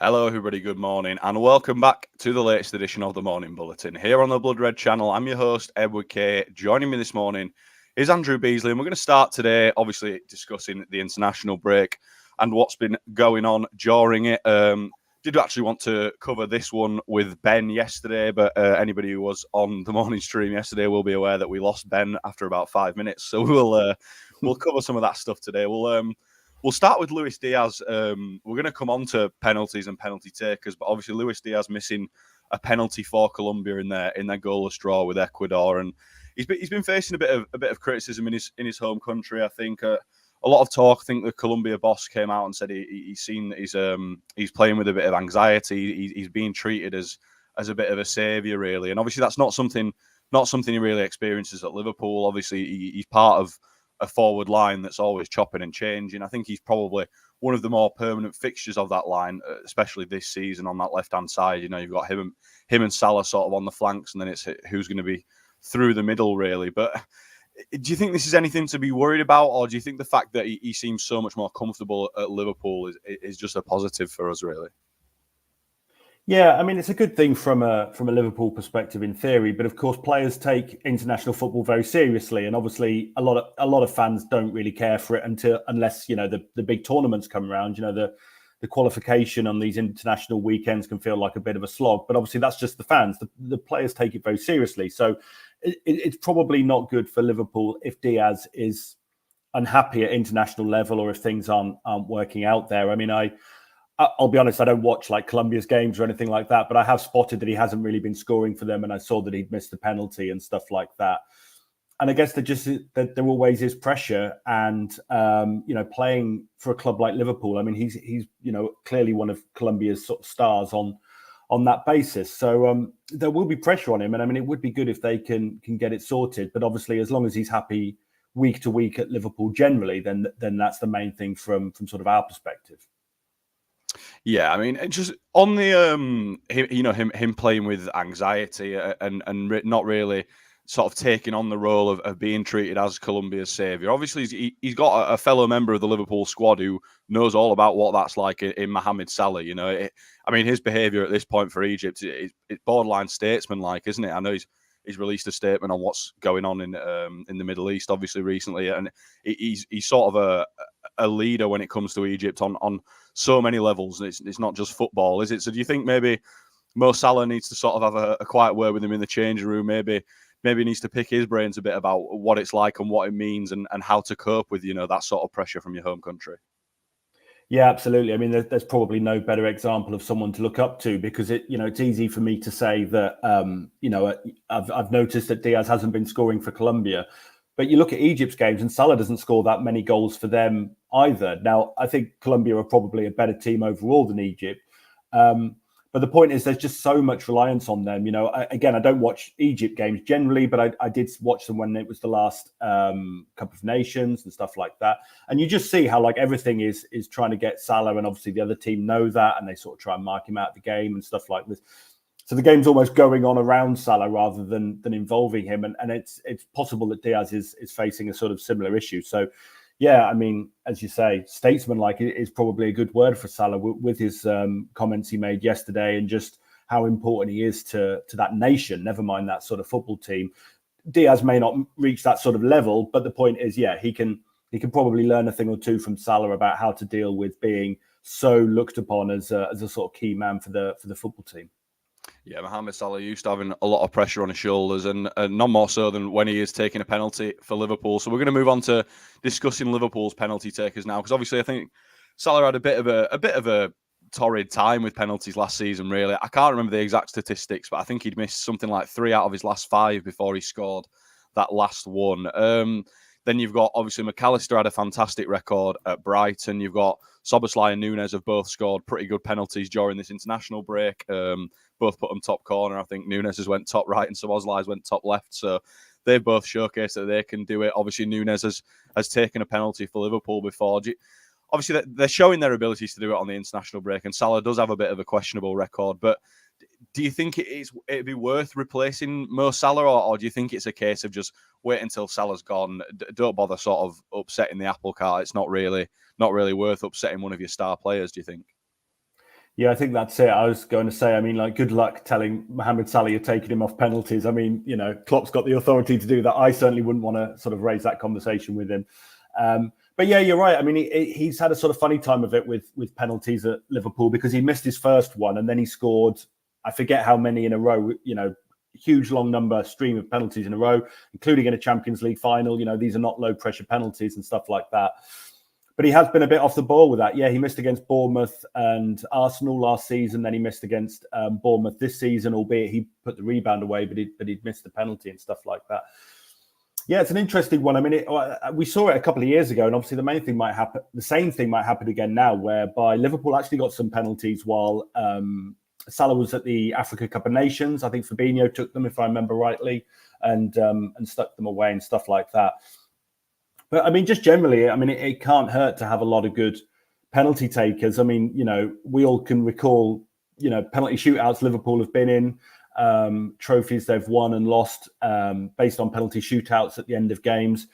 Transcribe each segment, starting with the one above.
Hello, everybody. Good morning, and welcome back to the latest edition of the Morning Bulletin here on the Blood Red channel. I'm your host, Edward Kay. Joining me this morning is Andrew Beasley, and we're going to start today, obviously, discussing the international break and what's been going on during it. Did actually want to cover this one with Ben yesterday, but anybody who was on the morning stream yesterday will be aware that we lost Ben after about 5 minutes. So we'll cover some of that stuff today. We'll start with Luis Diaz. We're going to come on to penalties and penalty takers, but obviously Luis Diaz missing a penalty for Colombia in their goalless draw with Ecuador, and he's been facing a bit of criticism in his home country. I think a lot of talk. I think the Colombia boss came out and said he's seen that he's playing with a bit of anxiety. He's being treated as a bit of a saviour, really, and obviously that's not something he really experiences at Liverpool. Obviously, he's part of a forward line that's always chopping and changing. I think he's probably one of the more permanent fixtures of that line, especially this season on that left-hand side. You know, you've got him and Salah sort of on the flanks, and then it's who's going to be through the middle, really. But do you think this is anything to be worried about, or do you think the fact that he seems so much more comfortable at Liverpool is just a positive for us, really? Yeah, I mean, it's a good thing from a Liverpool perspective in theory, but of course players take international football very seriously, and obviously a lot of fans don't really care for it unless the big tournaments come around. You know, the qualification on these international weekends can feel like a bit of a slog, but obviously that's just the fans. The players take it very seriously, so it's probably not good for Liverpool if Diaz is unhappy at international level or if things aren't working out there. I mean, I'll be honest, I don't watch like Colombia's games or anything like that, but I have spotted that he hasn't really been scoring for them, and I saw that he'd missed the penalty and stuff like that. And I guess there always is pressure, and playing for a club like Liverpool, I mean, he's clearly one of Colombia's sort of stars on that basis. So there will be pressure on him, and I mean, it would be good if they can get it sorted. But obviously, as long as he's happy week to week at Liverpool generally, then that's the main thing from sort of our perspective. Yeah, I mean, just on the him playing with anxiety and not really sort of taking on the role of being treated as Colombia's saviour. Obviously, he's got a fellow member of the Liverpool squad who knows all about what that's like in Mohamed Salah. You know, I mean, his behaviour at this point for Egypt, it's borderline statesman-like, isn't it? I know he's released a statement on what's going on in the Middle East, obviously recently, and he's sort of a leader when it comes to Egypt on so many levels. It's not just football, is it? So do you think maybe Mo Salah needs to sort of have a quiet word with him in the changing room? Maybe needs to pick his brains a bit about what it's like and what it means and how to cope with that sort of pressure from your home country. Yeah, absolutely. I mean, there's probably no better example of someone to look up to, because it's easy for me to say that I've noticed that Diaz hasn't been scoring for Colombia, but you look at Egypt's games and Salah doesn't score that many goals for them either. Now, I think Colombia are probably a better team overall than Egypt. But the point is, there's just so much reliance on them. I don't watch Egypt games generally, but I did watch them when it was the last Cup of Nations and stuff like that. And you just see how like everything is trying to get Salah, and obviously the other team know that, and they sort of try and mark him out of the game and stuff like this. So the game's almost going on around Salah rather than involving him. And it's possible that Diaz is facing a sort of similar issue. So, yeah, I mean, as you say, statesman-like is probably a good word for Salah with his comments he made yesterday, and just how important he is to that nation, never mind that sort of football team. Diaz may not reach that sort of level, but the point is, yeah, he can probably learn a thing or two from Salah about how to deal with being so looked upon as a sort of key man for the football team. Yeah, Mohamed Salah used to having a lot of pressure on his shoulders, and none more so than when he is taking a penalty for Liverpool. So we're going to move on to discussing Liverpool's penalty takers now, because obviously I think Salah had a bit of a torrid time with penalties last season. Really, I can't remember the exact statistics, but I think he'd missed something like 3 out of his last 5 before he scored that last one. Then you've got, obviously, McAllister had a fantastic record at Brighton. You've got Szoboszlai and Núñez have both scored pretty good penalties during this international break. Both put them top corner. I think Núñez has went top right and Szoboszlai's went top left. So they've both showcased that they can do it. Obviously, Núñez has taken a penalty for Liverpool before. Obviously, they're showing their abilities to do it on the international break, and Salah does have a bit of a questionable record. But do you think it'd be worth replacing Mo Salah, or do you think it's a case of just wait until Salah's gone? Don't bother sort of upsetting the apple cart. It's not really worth upsetting one of your star players, do you think? Yeah, I think that's it. I was going to say, I mean, like, good luck telling Mohamed Salah you're taking him off penalties. I mean, Klopp's got the authority to do that. I certainly wouldn't want to sort of raise that conversation with him. But yeah, you're right. I mean, he's had a sort of funny time of it with penalties at Liverpool, because he missed his first one and then he scored, I forget how many in a row, huge long stream of penalties in a row, including in a Champions League final. These are not low pressure penalties and stuff like that. But he has been a bit off the ball with that. Yeah, he missed against Bournemouth and Arsenal last season. Then he missed against Bournemouth this season, albeit he put the rebound away, but he'd missed the penalty and stuff like that. Yeah, it's an interesting one. I mean, we saw it a couple of years ago, and obviously the same thing might happen again now, whereby Liverpool actually got some penalties while Salah was at the Africa Cup of Nations. I think Fabinho took them, if I remember rightly, and stuck them away and stuff like that. But I mean, just generally, I mean, it can't hurt to have a lot of good penalty takers. I mean, we all can recall, penalty shootouts Liverpool have been in, trophies they've won and lost based on penalty shootouts at the end of games.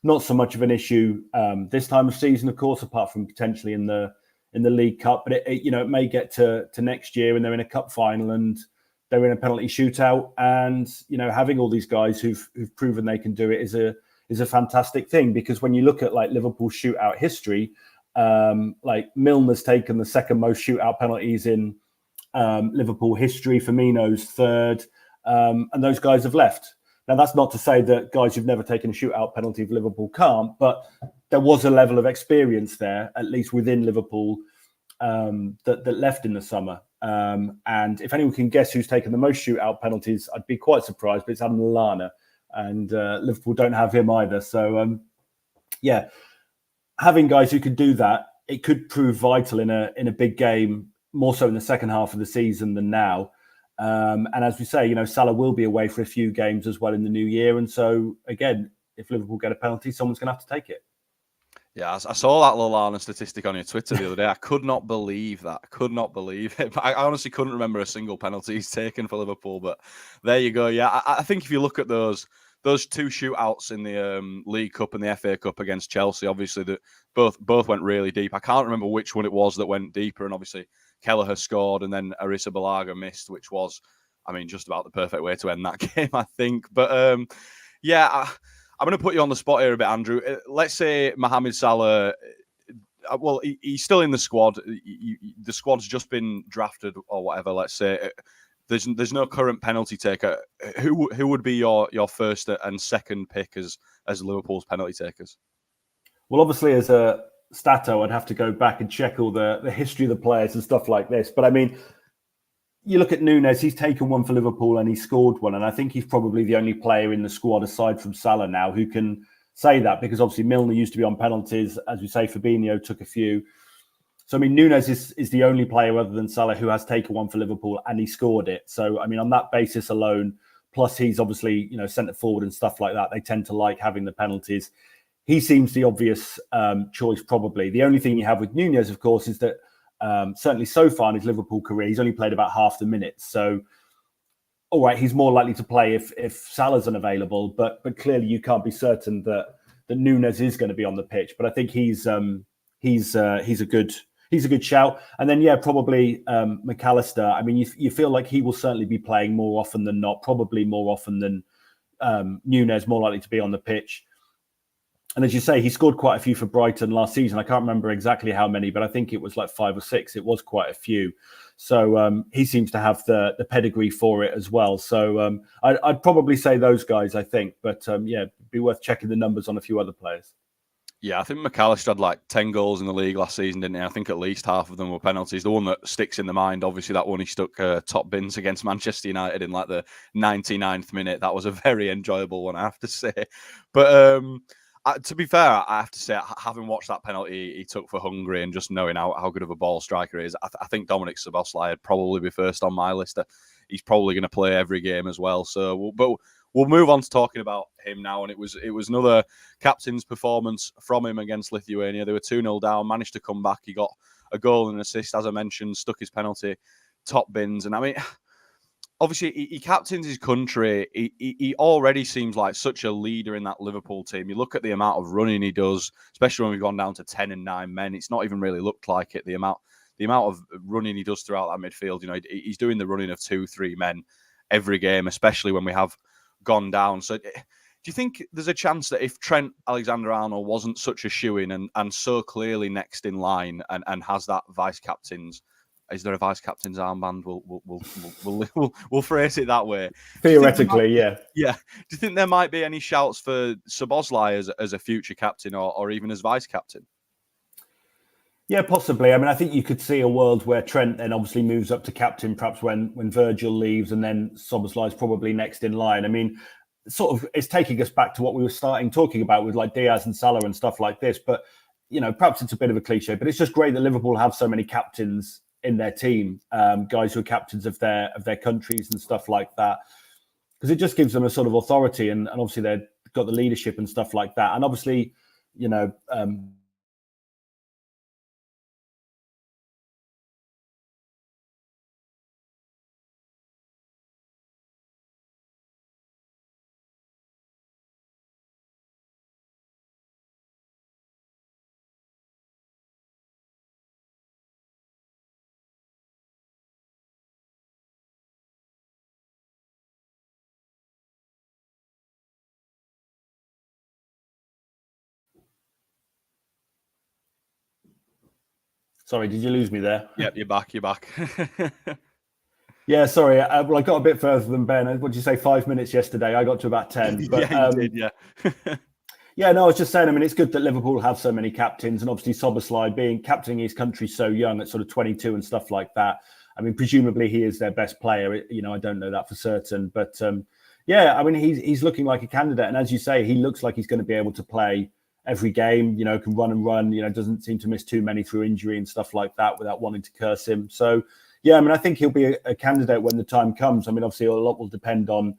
Not so much of an issue this time of season, of course, apart from potentially in the League Cup. But it may get to next year and they're in a cup final and they're in a penalty shootout, and having all these guys who've proven they can do it is a fantastic thing, because when you look at like Liverpool shootout history, like Milner's taken the second most shootout penalties in Liverpool history, Firmino's third, and those guys have left. Now, that's not to say that guys who've never taken a shootout penalty for Liverpool can't, but there was a level of experience there, at least within Liverpool, that left in the summer. And if anyone can guess who's taken the most shootout penalties, I'd be quite surprised, but it's Adam Lallana. And Liverpool don't have him either. So, yeah, having guys who could do that, it could prove vital in a big game, more so in the second half of the season than now. And as we say, Salah will be away for a few games as well in the new year. And so, again, if Liverpool get a penalty, someone's going to have to take it. Yeah, I saw that Lallana statistic on your Twitter the other day. I could not believe that. I could not believe it. I honestly couldn't remember a single penalty he's taken for Liverpool. But there you go. Yeah, I think if you look at those two shootouts in the League Cup and the FA Cup against Chelsea, obviously that both went really deep. I can't remember which one it was that went deeper, and obviously Kelleher scored and then Arisa Balaga missed, which was, I mean, just about the perfect way to end that game, I think. But yeah, I'm going to put you on the spot here a bit, Andrew. Let's say Mohamed Salah, well, he's still in the squad. The squad's just been drafted or whatever, let's say. There's no current penalty taker. Who would be your first and second pick as Liverpool's penalty takers? Well, obviously, as a stato, I'd have to go back and check all the history of the players and stuff like this. But I mean, you look at Núñez, he's taken one for Liverpool and he scored one. And I think he's probably the only player in the squad aside from Salah now who can say that, because obviously Milner used to be on penalties. As we say, Fabinho took a few. So, I mean, Núñez is the only player other than Salah who has taken one for Liverpool and he scored it. So, I mean, on that basis alone, plus he's obviously, centre forward and stuff like that, they tend to like having the penalties. He seems the obvious choice, probably. The only thing you have with Núñez, of course, is that certainly so far in his Liverpool career, he's only played about half the minutes. So, all right, he's more likely to play if Salah's unavailable, but clearly you can't be certain that Núñez is going to be on the pitch. But I think he's a good shout. And then, yeah, probably McAllister. I mean, you feel like he will certainly be playing more often than not, probably more often than Núñez, more likely to be on the pitch. And as you say, he scored quite a few for Brighton last season. I can't remember exactly how many, but I think it was like 5 or 6. It was quite a few. So he seems to have the pedigree for it as well. So I'd probably say those guys, I think. But yeah, it'd be worth checking the numbers on a few other players. Yeah, I think McAllister had like 10 goals in the league last season, didn't he? I think at least half of them were penalties. The one that sticks in the mind, obviously, that one he stuck top bins against Manchester United in like the 99th minute. That was a very enjoyable one, I have to say. But to be fair, I have to say, having watched that penalty he took for Hungary and just knowing how good of a ball striker he is, I think Dominic Szoboszlai would probably be first on my list. He's probably going to play every game as well. So, we'll move on to talking about him now. And it was another captain's performance from him against Lithuania. They were 2-0 down, managed to come back. He got a goal and an assist, as I mentioned, stuck his penalty, top bins. And I mean, obviously, he captains his country. He already seems like such a leader in that Liverpool team. You look at the amount of running he does, especially when we've gone down to 10 and 9 men. It's not even really looked like it. The the amount of running he does throughout that midfield. You know, he's doing the running of 2-3 men every game, especially when we have gone down. So do you think there's a chance that if Trent Alexander-Arnold wasn't such a shoo-in and so clearly next in line and has that vice-captain's, is there a vice-captain's armband? We'll phrase it that way. Theoretically, yeah. Yeah. Do you think there might be any shouts for Szoboszlai as a future captain or even as vice-captain? Yeah, possibly. I mean, I think you could see a world where Trent then obviously moves up to captain, perhaps when Virgil leaves, and then Szoboszlai is probably next in line. I mean, sort of, it's taking us back to what we were starting talking about with like Diaz and Salah and stuff like this. But, you know, perhaps it's a bit of a cliche, but it's just great that Liverpool have so many captains in their team, guys who are captains of their countries and stuff like that, because it just gives them a sort of authority, and obviously they've got the leadership and stuff like that. And obviously, you know, sorry, did you lose me there? Yep, you're back. Yeah, sorry. Well, I got a bit further than Ben. What did you say, 5 minutes yesterday? I got to about 10. But, yeah, you did, yeah. Yeah, no, I was just saying, I mean, it's good that Liverpool have so many captains, and obviously Szoboszlai being captaining his country so young at sort of 22 and stuff like that. I mean, presumably he is their best player. You know, I don't know that for certain. But, yeah, I mean, he's looking like a candidate. And as you say, he looks like he's going to be able to play every game, you know, can run and run, you know, doesn't seem to miss too many through injury and stuff like that without wanting to curse him. So, yeah, I mean, I think he'll be a candidate when the time comes. I mean, obviously, a lot will depend on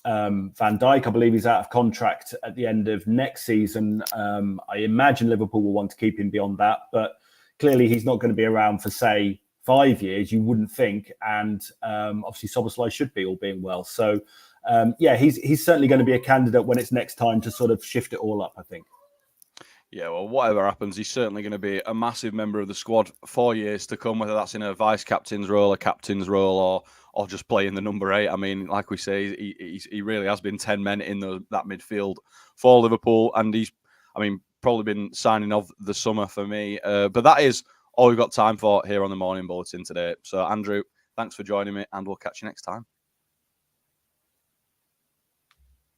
Van Dijk. I believe he's out of contract at the end of next season. I imagine Liverpool will want to keep him beyond that, but clearly he's not going to be around for, say, 5 years, you wouldn't think. And obviously, Szoboszlai should be, all being well. So, yeah, he's certainly going to be a candidate when it's next time to sort of shift it all up, I think. Yeah, well, whatever happens, he's certainly going to be a massive member of the squad for years to come, whether that's in a vice-captain's role, a captain's role, or just playing the number 8. I mean, like we say, he really has been 10 men in that midfield for Liverpool, and he's, I mean, probably been signing of the summer for me. But that is all we've got time for here on the Morning Bulletin today. So, Andrew, thanks for joining me, and we'll catch you next time.